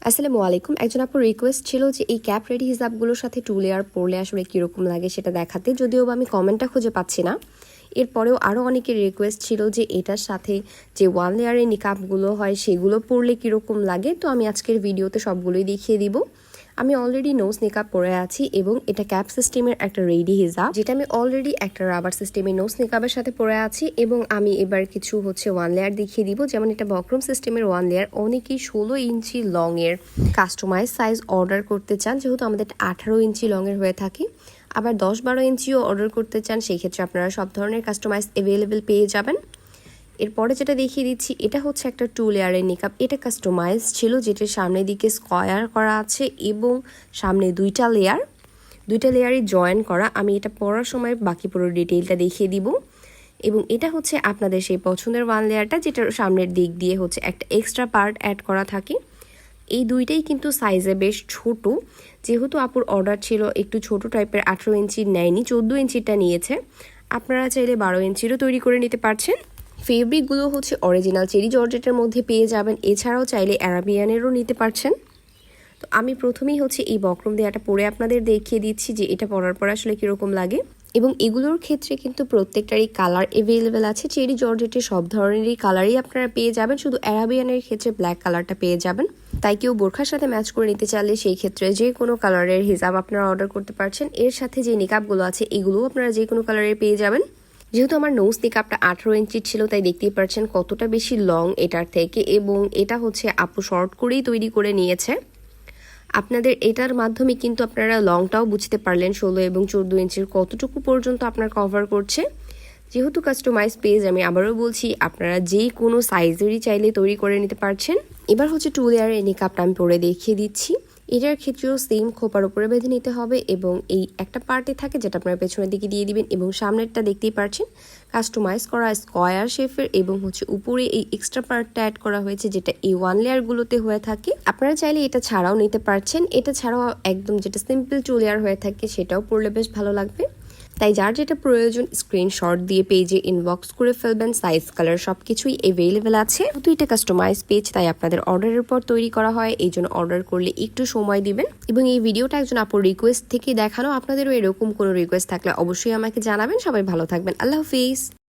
আসসালামু আলাইকুম। একজন আপুর রিকোয়েস্ট ছিল যে এই ক্যাপ রেডি হিজাবগুলোর সাথে 2 লেয়ার পরলে আসলে কীরকম লাগে সেটা দেখাতে, যদিও আমি কমেন্টটা খুঁজে পাচ্ছি না। এরপরেও আরও অনেকের রিকোয়েস্ট ছিল যে এটার সাথে যে 1 লেয়ারের নিকাবগুলো হয় সেগুলো পরলে কীরকম লাগে। তো আমি আজকের ভিডিওতে সবগুলোই দেখিয়ে দিব। আমি অলরেডি নোজ নিকাব পরে আছি এবং এটা ক্যাপ সিস্টেমের একটা রেডি হিজাব, যেটা আমি অলরেডি একটা রাবার সিস্টেমের নোজ নিকাবের সাথে পরে আছি। এবং আমি এবার কিছু 1 লেয়ার দেখিয়ে দিব। যেমন এটা বক্রম সিস্টেমের 1 লেয়ার, অনেকেই 16 ইঞ্চি লং এর কাস্টমাইজ সাইজ অর্ডার করতে চান, যেহেতু আমাদের 18 ইঞ্চি লং এর হয়ে থাকে। আবার 10-12 ইঞ্চিও অর্ডার করতে চান, সেই ক্ষেত্রে আপনারা সব ধরনের কাস্টমাইজ অ্যাভেলেবেল পেয়ে যাবেন। এরপরে যেটা দেখিয়ে দিচ্ছি এটা হচ্ছে একটা 2 লেয়ারের নিকাব। এটা কাস্টমাইজ ছিল, যেটার সামনের দিকে স্কয়ার করা আছে এবং সামনে দুইটা লেয়ারই জয়েন করা। আমি এটা পরার সময় বাকি পুরো ডিটেইলটা দেখিয়ে দিব। এবং এটা হচ্ছে আপনাদের সেই পছন্দের 1 লেয়ারটা, যেটার সামনের দিক দিয়ে হচ্ছে একটা এক্সট্রা পার্ট অ্যাড করা থাকে। এই দুইটাই কিন্তু সাইজে বেশ ছোট, যেহেতু আপুর অর্ডার ছিল একটু ছোট টাইপের, 18 ইঞ্চি নেয়নি, 14 ইঞ্চিটা নিয়েছে। আপনারা চাইলে 12 ইঞ্চিরও তৈরি করে নিতে পারছেন। ফেব্রিকগুলো হচ্ছে অরিজিনাল চেরি জর্জেটের মধ্যে পেয়ে যাবেন, এছাড়াও চাইলে অ্যারাবিয়ানেরও নিতে পারছেন। তো আমি প্রথমেই হচ্ছে এই বক্রম দেয়াটা পরে আপনাদের দেখিয়ে দিচ্ছি যে এটা পরার পর আসলে কীরকম লাগে। এবং এগুলোর ক্ষেত্রে কিন্তু প্রত্যেকটারই কালার অ্যাভেলেবেল আছে। চেরি জর্জেটের সব ধরনেরই কালারই আপনারা পেয়ে যাবেন, শুধু অ্যারাবিয়ানের ক্ষেত্রে ব্ল্যাক কালারটা পেয়ে যাবেন। তাই কেউ বোরখার সাথে ম্যাচ করে নিতে চাইলে সেই ক্ষেত্রে যে কোনো কালারের হিজাব আপনারা অর্ডার করতে পারছেন। এর সাথে যে নিকাবগুলো আছে এগুলোও আপনারা যে কোনো কালারের পেয়ে যাবেন। যেহেতু আমার নোজ নিকাবটা 18 ইঞ্চি ছিল, তাই দেখতেই পাচ্ছেন কতটা বেশি লং এটার থেকে। এবং এটা হচ্ছে আপু শর্ট করেই তৈরি করে নিয়েছে। আপনাদের এটার মাধ্যমে কিন্তু আপনারা লংটাও বুঝতে পারলেন 16 এবং 14 ইঞ্চির কতটুকু পর্যন্ত আপনার কভার করছে। যেহেতু কাস্টমাইজ পেজ, আমি আবারও বলছি আপনারা যে কোনো সাইজেরই চাইলে তৈরি করে নিতে পারছেন। এবার হচ্ছে 2 লেয়ারের নিকাবটা আমি পরে দেখিয়ে দিচ্ছি। এটার ক্ষেত্রেও সেম খোপার উপরে বেঁধে নিতে হবে এবং এই একটা পার্টে থাকে যেটা আপনারা পেছনের দিকে দিয়ে দিবেন। এবং সামনেরটা দেখতেই পাচ্ছেন কাস্টমাইজ করা স্কয়ার শেপের এবং হচ্ছে উপরে এই এক্সট্রা পার্টটা অ্যাড করা হয়েছে, যেটা এই 1 লেয়ারগুলোতে হয়ে থাকে। আপনারা চাইলে এটা ছাড়াও নিতে পারছেন। এটা ছাড়াও একদম যেটা সিম্পল 2 লেয়ার হয়ে থাকে সেটাও পরলে বেশ ভালো লাগবে। তাই যার যেটা প্রয়োজন স্ক্রিনশট দিয়ে পেজে ইনবক্স করে ফেলবেন। সাইজ কালার সবকিছুই অ্যাভেলেবেল আছে। যেহেতু এটা কাস্টমাইজ পেজ, তাই আপনাদের অর্ডারের পর তৈরি করা হয়, এই জন্য অর্ডার করলে একটু সময় দিবেন। এবং এই ভিডিওটা একজন আপুর রিকোয়েস্ট থেকে দেখানো। আপনাদেরও এরকম কোনো রিকোয়েস্ট থাকলে অবশ্যই আমাকে জানাবেন। সবাই ভালো থাকবেন। আল্লাহ হাফিজ।